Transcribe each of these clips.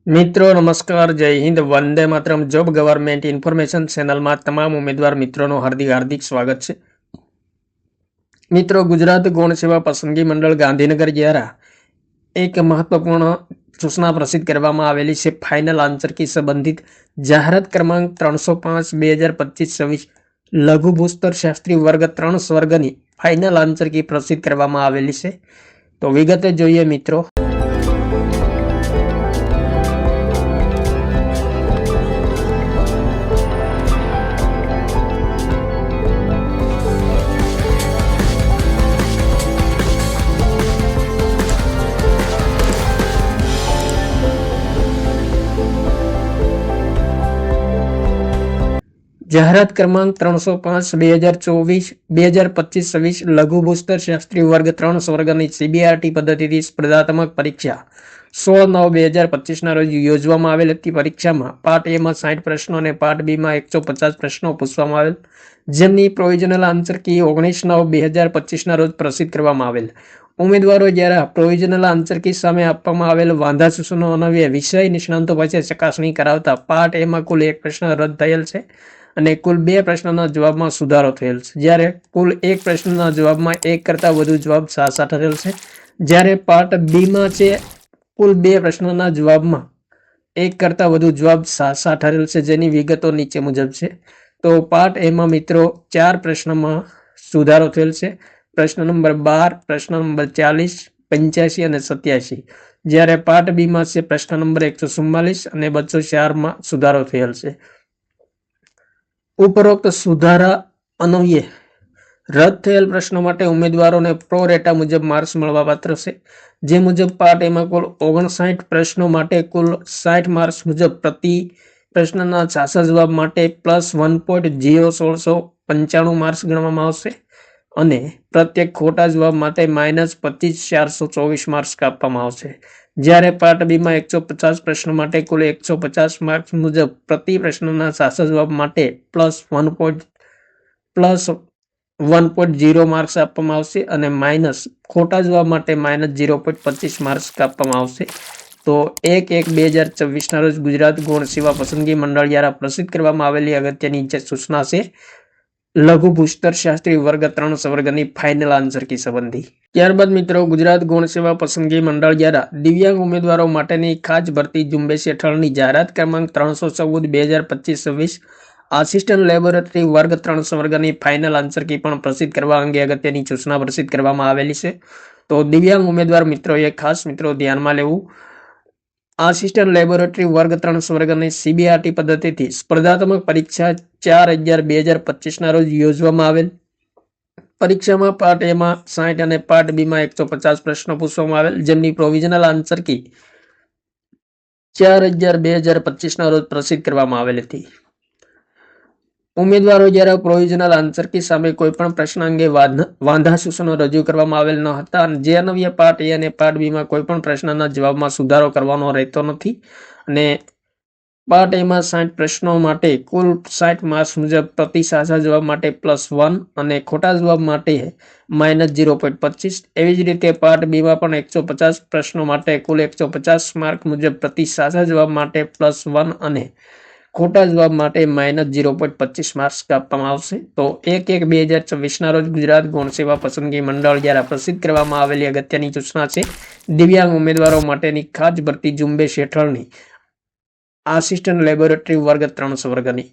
મિત્રો નમસ્કાર, જય Hind, Vande Mataram. Job government information ચેનલમાં તમામ ઉમેદવાર મિત્રોનું હાર્દિક સ્વાગત છે. મિત્રો, ગુજરાત ગૌણ સેવા પસંદગી મંડળ ગાંધીનગર દ્વારા એક મહત્વપૂર્ણ સૂચના પ્રસિદ્ધ કરવામાં આવેલી છે. ફાઇનલ આન્સર કી સંબંધિત જાહેરાત ક્રમાંક 305/2025-26 લઘુ ભૂસ્તર શાસ્ત્રી વર્ગ 3 સ્વર્ગની ફાઇનલ આન્સર કી પ્રસિદ્ધ કરવામાં આવેલી છે. તો વિગતે જોઈએ મિત્રો. જાહેરાત ક્રમાંક 305/2024-2025-26 લઘુ ભૂસ્તર શાસ્ત્રી વર્ગ 3 સ્વર્ગની સીબીઆરટી પદ્ધતિથી સ્પર્ધાત્મક પરીક્ષા 16/9/2025 રોજ યોજવામાં આવેલ હતી. પરીક્ષામાં પાર્ટ એ માં 60 પ્રશ્નો અને પાર્ટ બી માં 150 પ્રશ્નો પૂછવામાં આવેલ, જેમની પ્રોવિઝનલ આન્સર કી 19/9/2025 રોજ પ્રસિદ્ધ કરવામાં આવેલ. ઉમેદવારો દ્વારા પ્રોવિઝનલ આન્સર કી સામે આપવામાં આવેલ વાંધા સૂચનો અન્વયે વિષય નિષ્ણાંતો પાસે ચકાસણી કરાવતા પાર્ટ એ માં કુલ 1 પ્રશ્ન રદ થયેલ છે અને કુલ 2 પ્રશ્નના જવાબમાં સુધારો થયેલ છે. જ્યારે કુલ 1 પ્રશ્નના જવાબમાં 1 કરતાં વધુ જવાબ સાચા ઠરેલ છે. જ્યારે પાર્ટ બી માં છે કુલ 2 પ્રશ્નના જવાબમાં 1 કરતાં વધુ જવાબ સાચા ઠરેલ છે, જેની વિગતો નીચે મુજબ છે. તો પાર્ટ એ માં મિત્રો 4 પ્રશ્નમાં સુધારો થયેલ છે. પ્રશ્ન નંબર 12, પ્રશ્ન નંબર 40, 85 અને 87. જ્યારે પાર્ટ બી માં છે પ્રશ્ન નંબર 144 અને 204 માં સુધારો થયેલ છે. ઉપરોક્ત સુધારા અન્વયે રદ થયેલ પ્રશ્નો માટે ઉમેદવારોને પ્રો રેટા મુજબ માર્ક્સ મળવાપાત્ર છે. જે મુજબ પાર્ટ એમાં કુલ 59 પ્રશ્નો માટે કુલ 60 માર્ક્સ મુજબ પ્રતિ પ્રશ્નના સાચા જવાબ માટે +1.01695 માર્ક્સ ગણવામાં આવશે અને પ્રત્યેક ખોટા જવાબ માટે -25,424 માર્ક્સ કાપવામાં આવશે. જ્યારે પાર્ટ બી માં 150 પ્રશ્નો માટે કુલ 150 માર્ક્સ મુજબ પ્રતિ પ્રશ્નના સાચા જવાબ માટે +1.0 માર્ક્સ આપવામાં આવશે અને ખોટા જવાબ માટે -0.25 માર્ક્સ કાપવામાં આવશે. તો 1/1/2024 રોજ ગુજરાત ગૌણ સેવા પસંદગી મંડળ દ્વારા પ્રસિદ્ધ કરવામાં આવેલી અગત્યની જે સૂચના છે લઘુ ભૂસ્તર શાસ્ત્રી વર્ગ 3 સ્વર્ગની ફાઇનલ આન્સર કી સંબંધી. ત્યારબાદ મિત્રો, ગુજરાત ગૌણ સેવા પસંદગી મંડળ દ્વારા દિવ્યાંગ ઉમેદવારો માટેની ખાસ ભરતી ઝુંબેશ હેઠળની જાહેરાત ક્રમાંક 314/2025-26 આસિસ્ટન્ટ લેબોરેટરી વર્ગ 3 સ્વર્ગની ફાઇનલ આન્સર કી પણ પ્રસિદ્ધ કરવા અંગે અગત્યની સૂચના પ્રસિદ્ધ કરવામાં આવેલી છે. તો દિવ્યાંગ ઉમેદવાર મિત્રોએ ખાસ ધ્યાનમાં લેવું. આસિસ્ટન્ટ લેબોરેટરી વર્ગ 3 સ્વર્ગની સીબીઆરટી પદ્ધતિથી સ્પર્ધાત્મક પરીક્ષા 4/11/2025 રોજ યોજવામાં આવેલ. પરીક્ષામાં પાર્ટ એ માં 60 અને પાર્ટ બી માં 150 પ્રશ્નો પૂછવામાં આવેલ, જેમની પ્રોવિઝનલ આન્સર કી 4/11/2025 રોજ પ્રસિદ્ધ કરવામાં આવેલ હતી. ઉમેદવારો દ્વારા પ્રોવિઝનલ આન્સર કી સામે કોઈ પણ પ્રશ્ન અંગે વાંધા સૂચનો રજૂ કરવામાં આવેલ ન હતા અને જે અન્વયે પાર્ટ એ અને પાર્ટ બી માં કોઈ પણ પ્રશ્નના જવાબમાં સુધારો કરવાનો રહેતો નથી અને પાર્ટ એ માં 60 પ્રશ્નો માટે કુલ 60 માર્ક્સ મુજબ પ્રતિ સાચા જવાબ માટે +1 અને ખોટા જવાબ માટે -0.25. એવી જ રીતે પાર્ટ બી માં પણ 150 પ્રશ્નો માટે કુલ 150 માર્ક મુજબ પ્રતિ સાચા જવાબ માટે +1 અને ખોટા જવાબ માટે -0.25 માર્ક્સ આપવામાં આવશે. તો 1/1/2024 રોજ ગુજરાત ગૌણ સેવા પસંદગી મંડળ દ્વારા પ્રસિદ્ધ કરવામાં આવેલી અગત્યની સૂચના છે દિવ્યાંગ ઉમેદવારો માટેની ખાસ ભરતી ઝુંબેશ હેઠળની આસિસ્ટન્ટ લેબોરેટરી વર્ગ 3 સ્વર્ગની.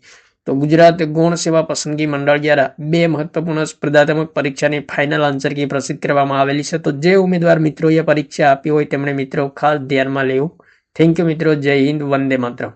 તો ગુજરાત ગૌણ સેવા પસંદગી મંડળ દ્વારા 2 મહત્વપૂર્ણ સ્પર્ધાત્મક પરીક્ષાની ફાઇનલ આન્સર કી પ્રસિદ્ધ કરવામાં આવેલી છે. તો જે ઉમેદવાર મિત્રોએ પરીક્ષા આપી હોય તેમણે મિત્રો ખાસ ધ્યાનમાં લેવું. થેન્ક યુ મિત્રો. જય હિન્દ, વંદે માતરમ.